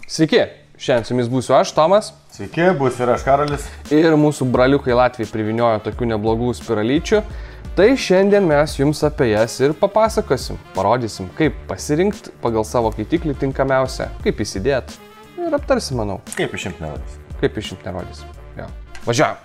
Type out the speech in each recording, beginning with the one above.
Sveiki, šiandien su jumis būsiu aš, Tomas. Sveiki, būsiu ir aš, Karolis. Ir mūsų braliukai Latvijai priviniojo tokių neblogų spiralyčių. Tai šiandien mes jums apie jas ir papasakosim, parodysim, kaip pasirinkti pagal savo kaitiklį tinkamiausią, kaip įsidėti. Ir aptarsim, manau. Kaip išimti nerodys. Kaip išimti nerodys. Jo. Važiavam.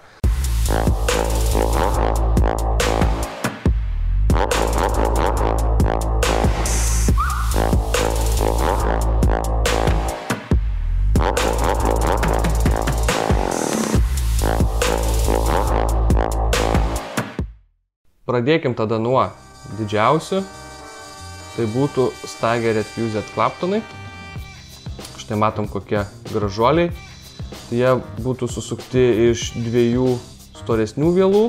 Pradėkim tada nuo didžiausių. Tai būtų Staggered Fused Claptonai. Štai matom kokie gražuoliai. Tai jie būtų susukti iš dviejų storesnių vielų,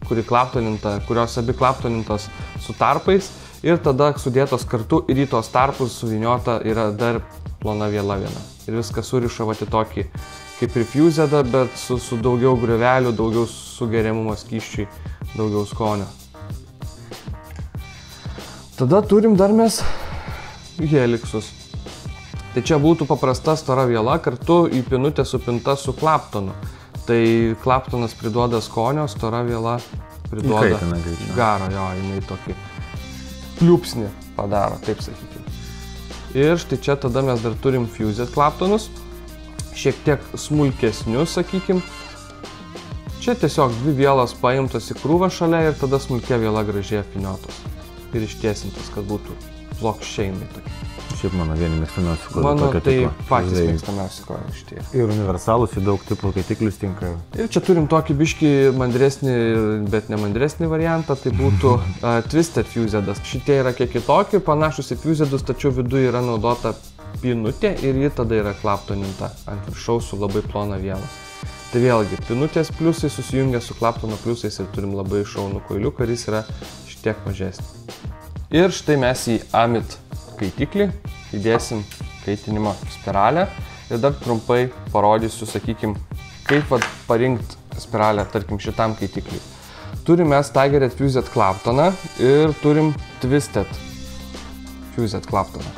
kurios abi klaptonintos su tarpais. Ir tada sudėtos kartu ir į tos tarpus suvyniota yra dar plona viela viena. Ir viskas suriša į tokį kaip ir fusedą, bet su daugiau griovelių, daugiau sugeriamumo skysčiai, daugiau skonio. Tada turim dar mes heliksus. Tai čia būtų paprasta stora viela, kartu į pinutę supinta su klaptonu. Tai klaptonas priduoda skonio, stora viela priduoda garo, jo, jinai tokį pliupsnį padaro, taip sakykime. Ir štai čia tada mes dar turim fused klaptonus, šiek tiek smulkesnius, sakykime. Čia tiesiog dvi vielos paimtos į krūvą šalia ir tada smulkia viela gražiai apvyniotos. Ir ištiesintas, kad būtų plokščiai tokie. Šiaip mano vieni mėgstamiausių kodų. Mano tai patys mėgstamiausi kodų šitie. Ir universalus, į daug tipų kaitiklius tinka. Ir čia turim tokį biškį mandresnį, bet ne mandresnį variantą, tai būtų Twisted Fusedas. Šitie yra kiek kitokie, panašus į Fusedus, tačiau viduje yra naudota pinutė ir ji tada yra klaptoninta ant viršaus su labai plona viela. Tai vėlgi, pinutės pliusai susijungia su klaptono pliusais ir turim labai šaunų koiliuką, kuris yra tiek mažesnį. Ir štai mes į Amit kaitiklį įdėsim kaitinimo spiralę ir dar trumpai parodysiu, sakykim, kaip parinkti spiralę, tarkim, šitam kaitikliui. Turim mes Staggered Fused Claptoną ir turim Twisted Fused Claptoną.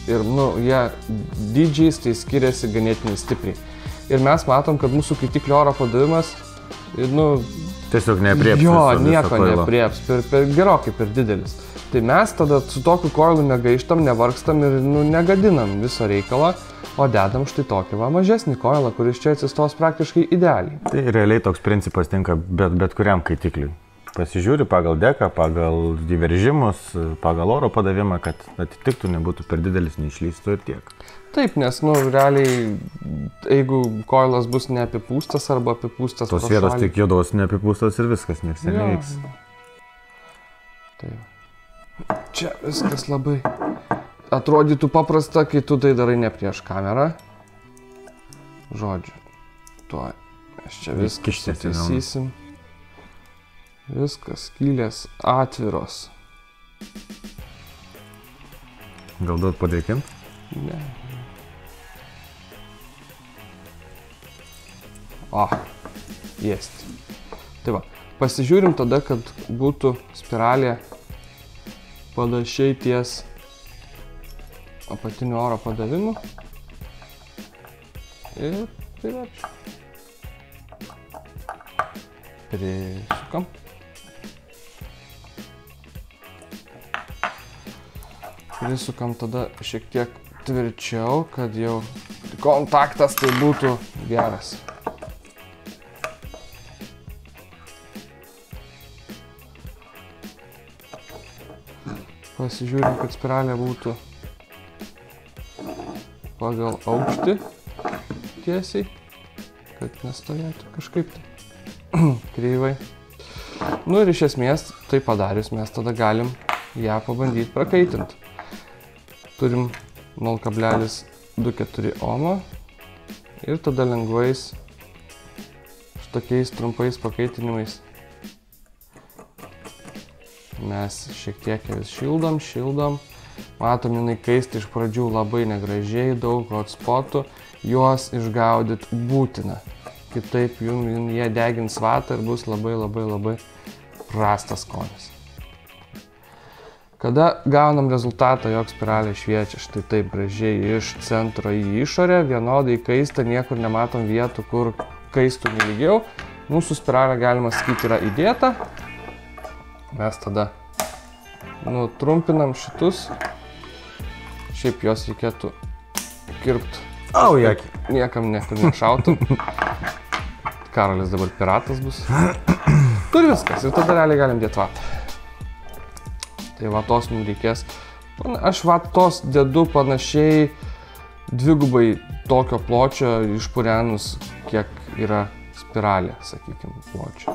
Ir, jie dydžiais tai skiriasi ganėtinai stipriai. Ir mes matom, kad mūsų kaitiklio oro padavimas, tiesiog neaprieps. Jo, nieko neaprieps, gerokai per didelis. Tai mes tada su tokiu koilu negaištam, nevargstam ir negadinam viso reikalą, o dedam štai tokį mažesnį koilą, kuris čia atsistos praktiškai idealiai. Tai realiai toks principas tinka bet kuriam kaitikliui. Pasižiūri pagal deką, pagal diveržimus, pagal oro padavimą, kad atitiktų, nebūtų per didelis, neišlystų ir tiek. Taip, nes, realiai, jeigu koilas bus neapipūstas arba apipūstas tos vietos tik juodos neapipūstas ir viskas, nieks nevyks. Tai čia viskas labai atrodytų paprasta, kai tu tai darai ne prieš kamerą. Žodžiu, tuo mes čia viskas ateisysim. Viskas, skylės atviros. Gal duot padėkim? Ne. Jest. Tai va, pasižiūrim tada, kad būtų spiralė panašiai ties apatiniu oro padavimu. Ir priverčiam. Prisukam. Prisukam tada šiek tiek tvirčiau, kad jau kontaktas tai būtų geras. Pasižiūrim, kad spiralė būtų pagal aukštį tiesiai, kad nestovėtų kažkaip kreivai. Ir iš esmės, tai padarius, mes tada galim ją pabandyti prakaitinti. Turim 0,24 ohmo ir tada lengvais šitokiais trumpais pakaitinimais mes šiek tiek vis šildom. Matom, jinai kaisti iš pradžių labai negražiai, daug hotspotų, juos išgaudyti būtina. Kitaip jie degins vatą ir bus labai prastas skonis. Kada gaunam rezultatą, jog spiralė šviečia štai taip gražiai iš centro į išorę, vienodai kaista, niekur nematom vietų, kur kaistų nelygiau. Mūsų spiralė, galima sakyti, yra įdėta. Mes tada nutrumpinam šitus. Šiaip jos reikėtų kirpti. Au, jakį. Niekam niekur nešautum. Karolis dabar piratas bus. Ir viskas. Ir tada realiai galim dėti vatą. Tai vatos mums reikės. Aš vatos dedu panašiai dvigubai tokio pločio išpurenus, kiek yra spiralė, sakykime, pločio.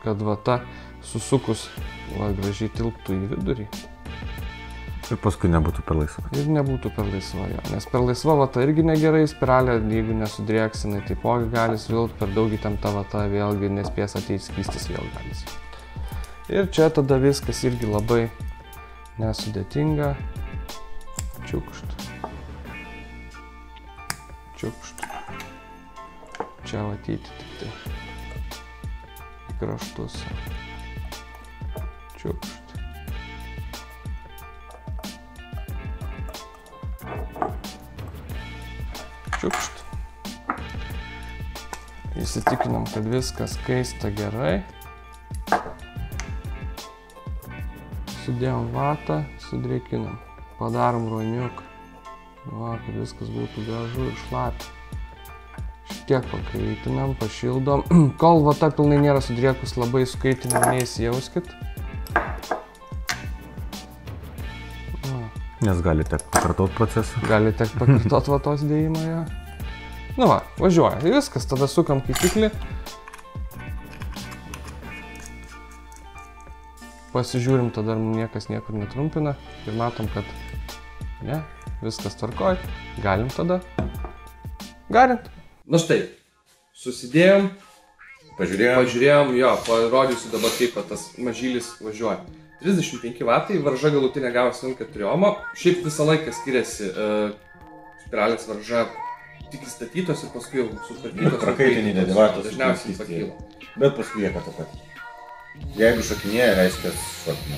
Kad vata susukus gražiai tilptų į vidurį. Ir paskui nebūtų per laisva. Ir nebūtų per laisva, jo. Nes per laisva vata irgi negerai, spiralė, jeigu nesudrieksinai, taipogi gali svilt, per daug įtempta vata vėlgi nespės ateiti skystis, vėl gali svilt. Ir čia tada viskas irgi labai nesudėtinga. Čiukšt. Čiukšt. Čia matyti tik tai į kraštus. Čiukšt. Čiukšt. Įsitikinam, kad viskas kaista gerai. Sudėjom vatą, sudrėkinam. Padarom ruoniuką. Va, kad viskas būtų gražu ir šlapia. Šitiek pakaitinam, pašildom. Kol vata pilnai nėra sudrėkus, labai sukaitinam, neįsijauskit. Nes gali tekti pakartot procesą. Gali tekti pakartot vatos dėjimą, jo. Nu va, važiuoja. Tai viskas, tada sukam kaitiklį. Pasižiūrim, tada niekas niekur netrumpina. Ir matom, kad ne, viskas tvarkoj. Galim tada garint. Na štai, susidėjom. Pažiūrėjom, jo, parodysiu dabar kaip tas mažylis važiuoja. 35 vatai, varža galutinė gavosi 1,4 ohmo. Šiaip visą laiką skiriasi spiralės varža tik įstatytos ir paskui jau sutvarkytos. Prakaitinį dedi vatos. Dažniausiai pakyla. Bet paskui lieka tą patį. Jeigu šokinėja, reiškia šokinė.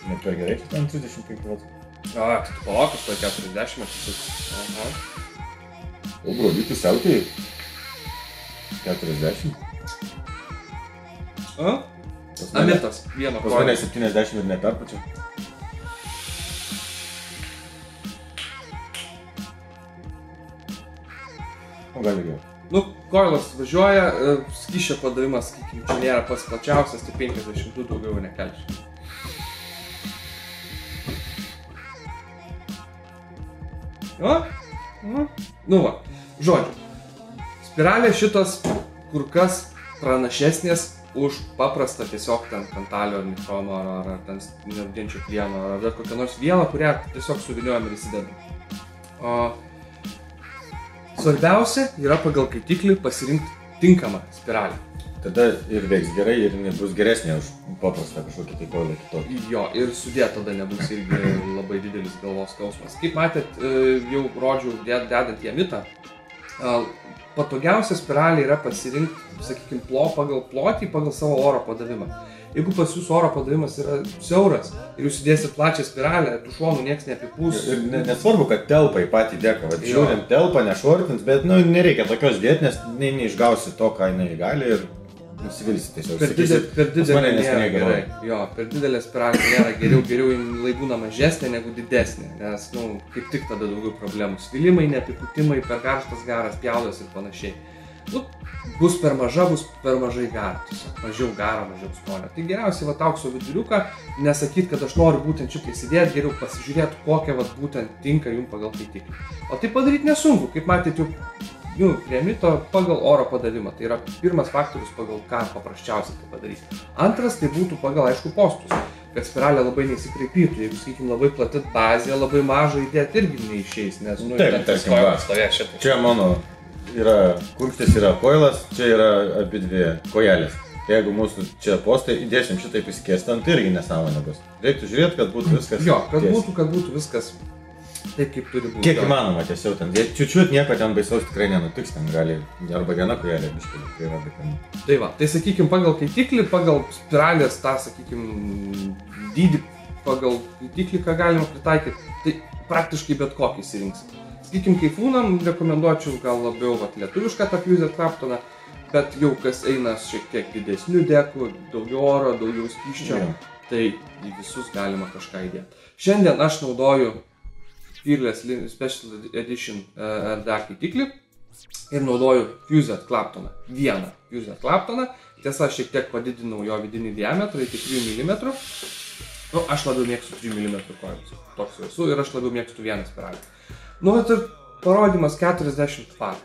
Ne per gerai, čia ten 35 vatų. Palakas, to 40 atsisuks. Aha. O broliukai siautėjai? 40? Amitas, vieno pas mane 70 ir neperpačia. O gali geriau. Nu, koilas važiuoja, skysčio padavimas, sakykim, čia nėra pats plačiausias, tai 52 daugiau nekelčiau. Nu va, žodžiu, spiralė šitas kur kas pranašesnės už paprastą tiesiog ten kantalio ar nitrono ar ten nerdienčio plieno ar kokią nors vieną, kurią tiesiog suviniojam ir įsidedam. Svarbiausia yra pagal kaitiklį pasirinkti tinkamą spiralę. Tada ir veiks gerai ir bus geresnė už paprastą kažkokį tai koilą kitokį. Jo, ir sudėt tada nebus irgi labai didelis galvos skausmas. Kaip matėt, jau rodžiau dedant į amitą, patogiausia spiralė yra pasirinkti, sakykime, pagal plotį, pagal savo oro padavimą. Jeigu pas jūsų oro padavimas yra siauras ir jūs įdėsit plačią spiralę, tų šonų nieks neapipūs. Ir nesvarbu, kad telpa į patį deką. Žiūrim, telpa, nešortins, bet nereikia tokios dėti, nes neišgausi to, ką jinai gali ir nusivilsi tiesiog. Per didelė nėra gerai. Jo, per didelė spiralė nėra geriau jinai būna mažesnė negu didesnė, nes, kaip tik tada daugiau problemų. Svilimai, neapipūtimai, per karštas garas, pjaudas ir panašiai. Bus per maža, bus per mažai garo, tiesiog mažiau garo, mažiau skonio. Tai geriausiai aukso viduriuką, nesakyt, kad aš noriu būtent šitą įsidėti, geriau pasižiūrėti, kokią būtent tinka jums pagal kaitiklį. O tai padaryti nesunku, kaip matėte, jau prie amito pagal oro padavimą. Tai yra pirmas faktorius, pagal ką paprasčiausiai tai padaryti. Antras tai būtų pagal, aišku, postus, kad spiralė labai neįsikraipytų. Jeigu, sakykime, labai plati bazė, labai mažą įdėti irgi neišeis, nes, čia mano yra kumštis, yra koilas, čia yra abi dvi kojelės. Jeigu mūsų čia postai įdėsim šitaip įsikėstant, tai irgi nesąmonė bus. Reiktų žiūrėti, kad būtų viskas. Jo, kad būtų viskas Taip kaip turi būti. Kiek įmanoma tiesiog ten. Čiučiut nieko ten baisaus tikrai nenutiks, ten gali arba viena kojelė biškėlė, tai yra, bet ten. Tai va, tai sakykim, pagal kaitiklį, pagal spiralės tą, sakykim, dydį, pagal kaitiklį, ką galima pritaikyti, tai praktiškai bet kokį įsirinksit. Sakykim, kaifūnam rekomenduočiau gal labiau lietuvišką tą Fused Claptoną, bet jau kas eina šiek tiek didesnių dekų, daugiau oro, daugiau skysčio, tai į visus galima kažką įdėti. Šiandien aš naudoju Fearless Special Edition RDA kaitiklį ir naudoju Fused Claptoną. Vieną Fused Claptoną. Tiesa, šiek tiek padidinau jo vidinį diametrą iki 3 mm. Nu, aš labiau mėgstu 3 mm koilus. Toks jau esu ir aš labiau mėgstu vieną spiralę. Nu, bet ir parodimas 40 vatų.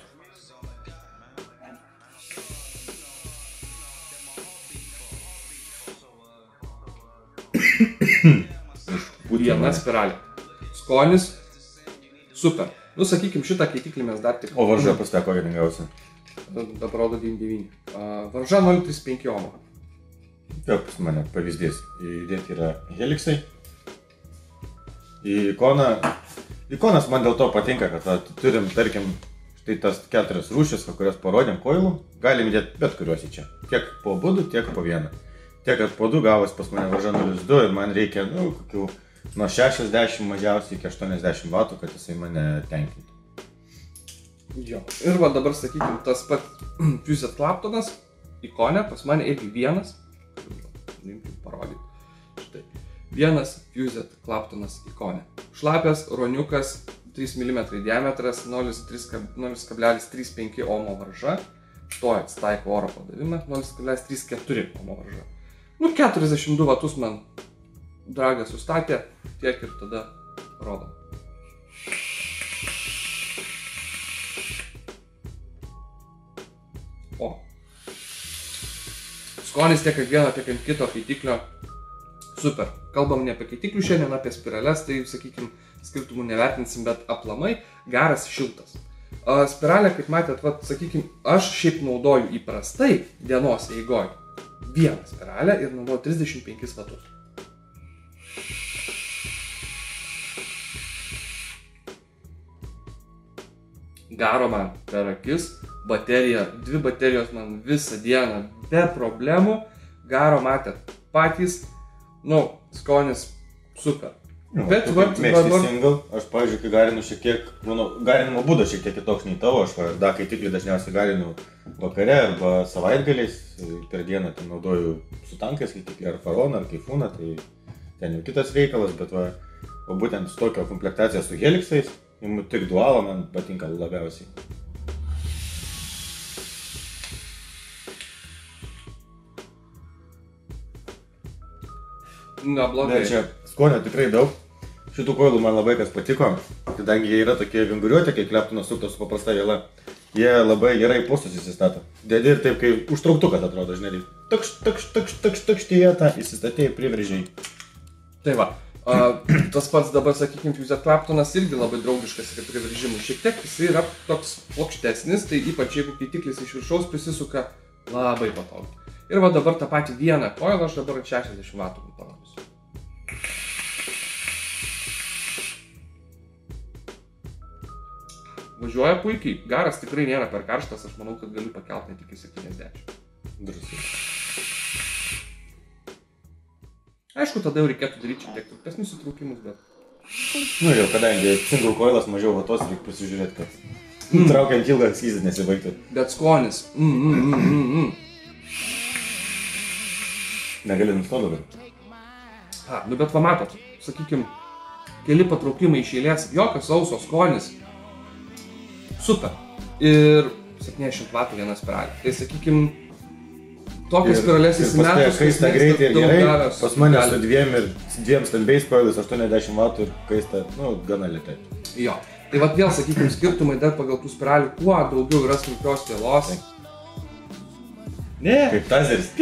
Viena spiralė. Skonis super. Nu, sakykim, šitą keitiklį mes dar tik... O varža pas tą kokią lengviausia? Dabar rodo 99. Varža 0,35 ohmo. Taip, pas mane pavyzdys. Įdėti yra heliksai. Į ikoną... Ikonas man dėl to patinka, kad turim, tarkim, štai tas 4 rūšis, kurias parodėm koilų. Galim įdėti bet kuriuos į čia. Tiek po būdų, tiek po vieną. Tiek, kad po 2 gavos pas mane varža 0,2 ir man reikia, nu, kokių... Nuo 60 mažiausiai iki 80 vatų, kad jisai mane tenkintų. Jo. Ir va dabar, sakykim, tas pat Fused Claptonas ikone pas mane irgi vienas. Parodyti. Štai. Vienas Fused Claptonas ikone. Šlapias, roniukas, 3 mm diametras, 0,35 ohmo varža. Štoje taiko oro padavimą, 0,34 ohmo varža. Nu, 42 vatus man Dragas sustatė, tiek ir tada rodom. O. Skonis tiek ant vieno, tiek ant kito kaitiklio. Super. Kalbam ne apie kaitiklių šiandien, apie spirales, tai, sakykim, skirtumų nevertinsim, bet aplamai geras šiltas. Spiralė, kaip matėt, vat, sakykim, aš šiaip naudoju įprastai dienos eigoj vieną spiralę ir naudoju 35 vatus. Garo man per akis, baterija, 2 baterijos man visą dieną be problemų, garo matėt patys, nu, skonis super. Bet mėgsti single, aš, pavyzdžiui, kai garinu šiek tiek, mano garinimo būdas šiek tiek kitoks nei tavo, aš da kaitiklį dažniausiai garinu vakare arba savaitgaliais, per dieną ten naudoju su tankais kaitiklį, ar faroną, ar kaifūną, tai ten jau kitas reikalas, bet va, būtent su tokio komplektacija su heliksais, jeigu tik dualą man patinka labiausiai. Neblogai. Čia skonio tikrai daug. Šitų koilų man labai kas patiko, kadangi jie yra tokie vinguriuoti, kai Claptonas suktas su paprasta viela. Jie labai gerai postus įsistato. Dedi ir taip, kai užtrauktukas atrodo, žinai. Takšt į vietą, įsistatėjai, priveržiai. Tai va. Tas pats dabar, sakykime, Fused Claptonas irgi labai draugiškas yra priveržimui. Šiek tiek jis yra toks plokštesnis, tai ypač jeigu kaitiklis iš viršaus prisisuka, labai patogu. Ir va dabar tą patį vieną koilą aš dabar 60 vatų parodysiu. Važiuoja puikiai, garas tikrai nėra per karštas, aš manau, kad galiu pakelti net iki 70. Drąsiai. Aišku, tada jau reikėtų daryti šiek tiek trumpesnius įtraukimus, bet... Nu jau, kadangi single coilas mažiau vatos, reikia pasižiūrėti, kad traukiant ilgą skizį nesibaigtų. Bet skonis. Negali nustoti dabar. Nu bet va matot, sakykim, keli patraukimai iš eilės, jokios sauso skonis. Super. Ir 70 vatų viena spiralė. Tai sakykim, tokias spiralės įsimetus, kaista greitai ir gerai, pas mane su dviem stambiais koilais 80 vatų ir kaista, nu, gana lėtai. Jo. Tai vat vėl, sakykim, skirtumai dar pagal tų spiralių, kuo daugiau yra smulkios vielos. Ne. Kaip tazeris.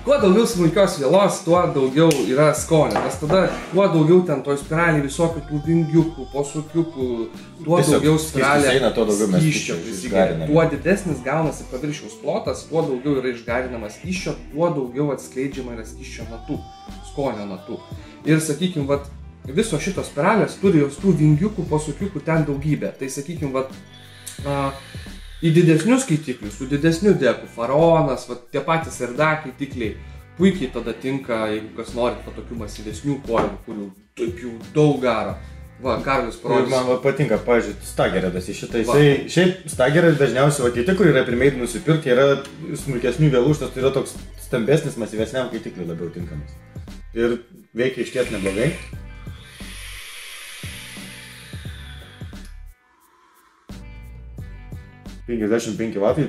Kuo daugiau smulkios vielos, tuo daugiau yra skonio. Nes tada, kuo daugiau ten toj spiralį visokių tų vingiukų, posukiukų, tuo daugiau spiralė skysčio prisigeria. Tuo didesnis gaunasi paviršiaus plotas, tuo daugiau yra išgarinamas skysčio, tuo daugiau atskleidžiama yra skysčio natų, skonio natų. Ir sakykim, vat, visos šitos spiralės turi jos tų vingiukų, posūkiukų ten daugybę. Tai sakykim, vat, į didesnius skaitiklius, su didesniu deku, faraonas, vat, tie patys RDA skaitikliai, puikiai tada tinka, jeigu kas norit po tokių masyvesnių koilių, kurių taip jau daug garo. Va, Karolis parodys. Ir man patinka, pavyzdžiui, Stageredas į šitą. Šiaip Stageredas dažniausiai kiti, kur yra pirmiai nusipirkti, yra smulkesnių vėluštas, tai yra toks stambesnis, masyvesniam skaitikliui labiau tinkamas. Ir veikia išties neblogai. $55 vatai,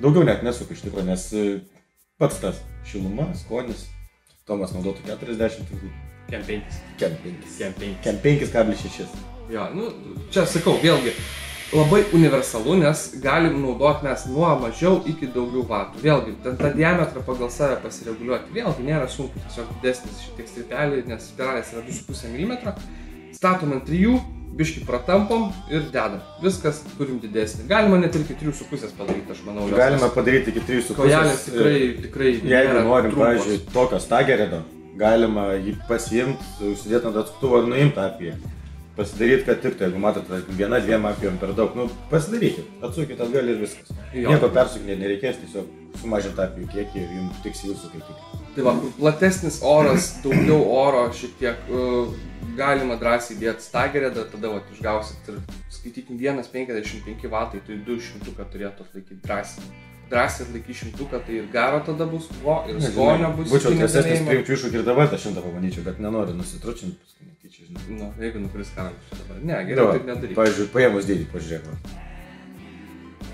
daugiau net nesuka iš tikrųjų, nes pats tas šiluma, skonis, Tomas naudotų 40 turbūt. Kem 5,6. Jo, nu, čia sakau, vėlgi, labai universalu, nes galim naudoti mes nuo mažiau iki daugiau vatų. Vėlgi, tą diametrą pagal save pasireguliuoti, vėlgi nėra sunku, tiesiog didesnis šitiek strypelį, nes spiralės yra 2,5 mm, statom ant 3, biškį pratampom ir dedam. Viskas turim didesnį. Galima net ir iki 3,5 padaryti, aš manau. Galima padaryti iki 3,5. Kojelės tikrai jeigu norim, pavyzdžiui, tokio Stageredo, galima jį pasiimti, užsidėti ant atsuktuvo ir nuimti apie. Pasidaryti, kad tik, jeigu matote, 1-2 apijom per daug, nu pasidarykit, atsukit atgal ir viskas. Nieko persukinėti nereikės, tiesiog sumažinti apijų kiekį ir jums tiks jūsų skaitikliai. Tai va, platesnis oras, daugiau oro šiek tiek, galima drąsiai dėti Stageredą, tada va, išgausit ir skaitykim 1,55 vatai, tai 200 turėtų atlaikyti drąsiai. Drąsiai atlaikys 100, tai ir garo tada bus, ir skonio bus. Būčiau tiesesnis priimčiau iššūkį ir dabar tą 100 pabandžiau, bet nenoriu nusitručinti, paskui netyčia, žinai. Nu, jeigu nukris Karolis dabar. Ne, geriau taip nedaryk. Pavyzdžiui, paėmus dydį, pažiūrėk.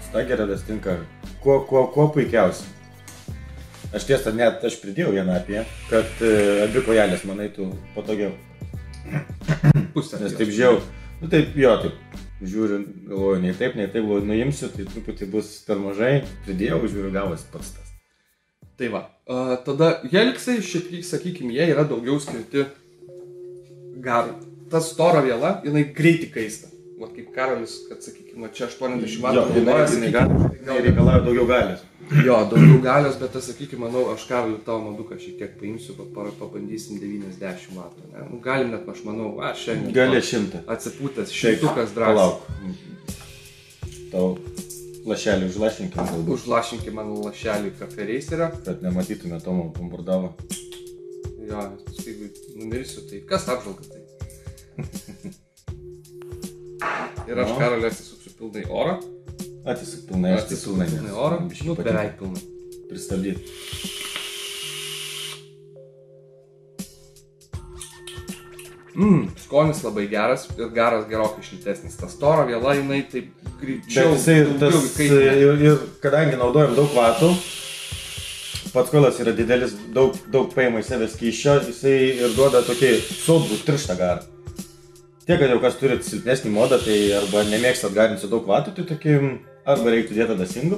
Stageredas tinka kuo puikiausiai. Aš tiesą net aš pridėjau vieną apie, kad abi kojelės man eitų patogiau. Pusę. Nes taip žiau, nu taip, jo, taip. Žiūriu, galvoju, nei taip, nuimsiu, tai truputį bus per mažai, pridėjau, žiūriu, gavosi pats tas. Tai va, tada Heliksai, šiek tiek, sakykim, jie yra daugiau skirti garui. Ta stora viela, jinai greitai kaista. Vat kaip Karolis, kad sakykim, čia 80 vatų jinai reikalauja daugiau galios. Jo, daugiau galios, bet aš sakykim, manau, aš Karoliu tavo moduką šiek tiek paimsiu, pabandysim 90 vatų. Ne? Nu, galim net, aš manau, šiandien. Gali 100. Atsipūtęs, 100 drąsiai. Palauk. Tau lašelį užlašinkim galbūt. Užlašinkim man lašelį Cafe Racerio. Kad nematytume Tomo bombardavo. Jo, jeigu numirsiu, tai kas apžvalga tai? Ir aš Karoliu atsisuksiu pilnai oro. Atsisuk pilnai, aš tai pilnai oro, nu beveik pilnai. Pristabdyti. Skonis labai geras ir garas gerokai šiltesnis. Ta stora viela, jinai taip greičiau. Bet jisai, ir kadangi naudojam daug vatų, pats koilas yra didelis, daug paima į save skysčio, jisai ir duoda tokį sodrų, tirštą garą. Tie, kad jau kas turit silpnesnį modą, tai arba nemėgstat garinti su daug vatų, tai tokį arba reiktų dėti tada single.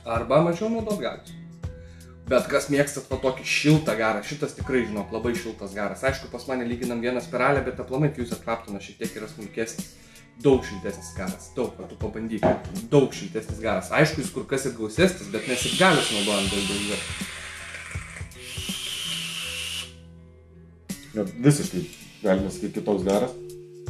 Arba mažiau naudot galios. Bet kas mėgstat va tokį šiltą garą, šitas tikrai, žinok, labai šiltas garas. Aišku, pas mane lyginam vieną spiralę, bet aplamai Fuse Claptonas šiek tiek yra smulkesnis. Daug šiltesnis garas, daug, tu pabandyk, daug šiltesnis garas. Aišku, jis kur kas ir gausesnis, bet mes ir galios naudojam daug daugiau. Ja, visiškai. Galima sakyti kitoks garas.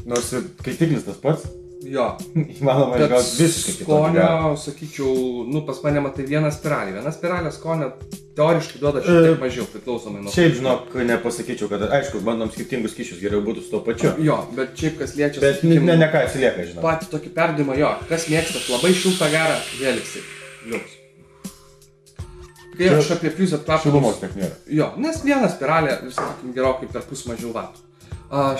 Nors ir skaitiklis tas pats. Jo. Įmanoma išgauti visiškai kitokį garą. Skonio, sakyčiau, nu pas mane matai vieną spiralę. Viena spiralė skonio teoriškai duoda šiek tiek mažiau, priklausomai nuo... Šiaip, žinok, nepasakyčiau, kad aišku, bandom skirtingus kyšius, geriau būtų su to pačiu. Jo, bet šiaip kas liečia... Bet ne ką atsilieka, žinok. Patį tokį perdavimą, jo. Kas mėgstat labai šiltą garą, Heliksai. Liuks. Kai aš apie Fuse Claptonas... Šilumos tiek nėra. Jo, nes viena spiralė, sakykim, gerokai per pus mažiau vatų.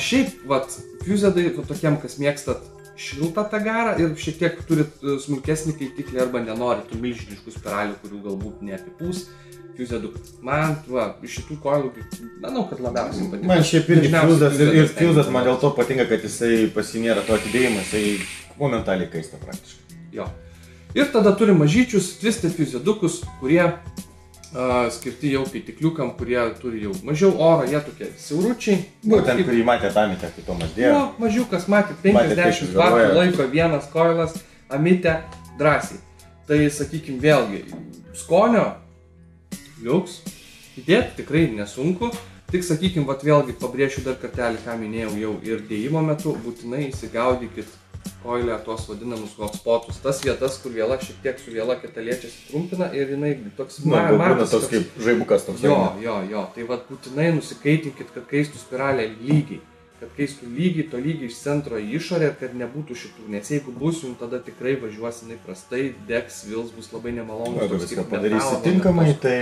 Šiaip, vat, Fusedai, tokiem, kas mėgstat šiltą tą garą ir šiek tiek turit smulkesnį kaitiklį arba nenorit tų milžiniškų spiralių, kurių galbūt neapipūs. Fusedų. Man, va, iš šitų koilų, manau, kad labiausiai patinka. Man šiaip irgi Fusedas man dėl to patinka, kad jisai pasinėra to atidėjimą, jisai momentaliai kaista praktiškai. Jo. Ir tada turim mažyčius Twisted Fusedukus, kurie skirti jau kaitikliukam, kurie turi jau mažiau oro, jie tokie siauručiai. Būtent, kurį matė Amitę, kai Tomas dėjo. Jo, mažiukas matė, 50 vatų laiko vienas koilas, Amitę drąsiai. Tai, sakykim, vėlgi, skonio liuks, įdėti tikrai nesunku, Tik sakykim, vat vėlgi pabrėšiu dar kartelį, ką minėjau jau ir dėjimo metu, būtinai įsigaudykit koilę tuos vadinamus hotspotus, tas vietas, kur viela šiek tiek su viela kita liečiasi trumpina ir jinai toks matas toks kaip žaibukas toks. Jo, tai vat būtinai nusikaitinkit, kad kaistų spiralė lygiai. Kad kaistų lygiai, to lygiai iš centro į išorę ir kad nebūtų šitų, nes jeigu bus, jums tada tikrai važiuos jinai prastai, degs, vils, bus labai nemalonus. Jeigu viską padarysi tinkamai, tai...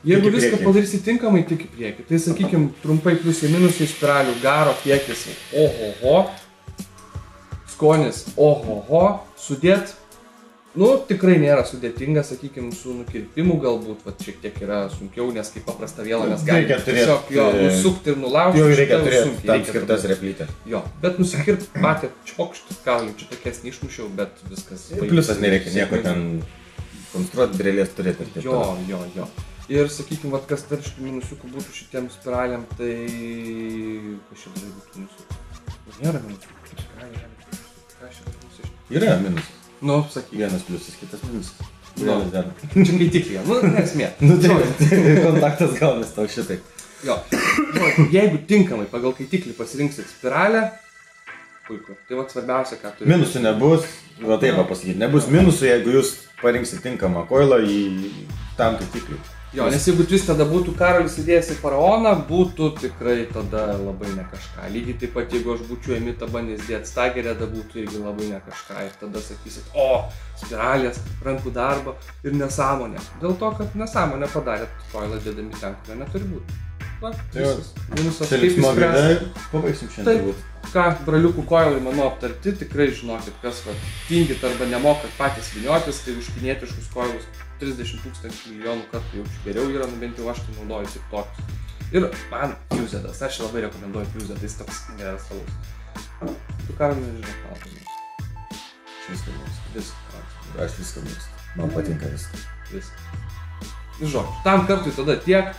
Jeigu viską padarysi tinkamai, tik į priekį. Tai sakykim, trumpai pliusai minusai spiralių, garo kiekis, ohoho, skonis, ohoho, sudėt. Nu, tikrai nėra sudėtinga, sakykim, su nukirpimu galbūt, va, šiek tiek yra sunkiau, nes kaip paprasta vėla mes galime tiesiog jo nusukti ir nulaužti. Jo, reikia turėti tam skirtas replytės. Jo, bet nusikirpti patį čpokštį kaulį, čia tokias neišmušiau, bet viskas. Pliusas nereikia nieko ten konstruoti, brėlės turėti. Jo. Ir sakykim, va, kas dar iš minusiukų būtų šitiem spiraliam, tai... Kas čia dar būtų minusiukų? Nėra minusiukų. Yra minusas. Nu, sakyk. Vienas pliusas, kitas minusas. Čia kaitiklė, nu, nesmė. Tai kontaktas gaunas tau šitai. Jo, jeigu tinkamai pagal kaitiklį pasirinksit spiralę, puiku. Tai va svarbiausia, ką turi. Minusų nebus, va taip pasakyti, nebus minusų, jeigu jūs parinksit tinkamą koilą į tam kaitiklį. Jo, nes jeigu vis tada būtų Karolis įdėjęs į faraoną, būtų tikrai tada labai ne kažką. Lygiai taip pat, jeigu aš būčiau emitą bandęs dėti stagerę, tada būtų irgi labai ne kažką. Ir tada sakysit, spiralės, rankų darbo ir nesąmonė. Dėl to, kad nesąmonę padarėt koilą dėdami ten, kurio neturi būti. Va, visas. Minusas kaip įspręsti. Pabaigsim šiandien. Taip, ką braliukų koilai mano aptarti, tikrai žinokit, kas va, tingit arba nemokat patys viniotis, tai už kinietiškus koilus 30 000 milijonų kartų jaučiu geriau yra, bent jau aš tai naudoju tik tokius. Ir man Fusedas, aš labai rekomenduoju Fusedą, jis toks geras salus. Tu ką nežinau, ką tai Viską mėgstu. Aš viską mėgstu. Man patinka viską. Žodžiu, tam kartui tada tiek.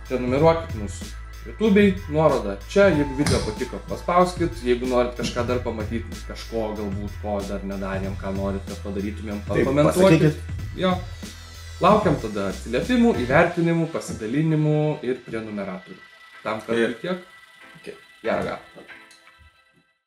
Prenumeruokit mūsų YouTube'ai, nuoroda čia, jeigu video patiko, paspauskit, jeigu norit kažką dar pamatyti, kažko galbūt, ko dar nedarėm, ką norit, kad padarytumėm, pakomentuokit. Jo. Laukiam tada atsiliepimų, įvertinimų, pasidalinimų ir prenumeratorių. Tam kartui tiek. Gerą.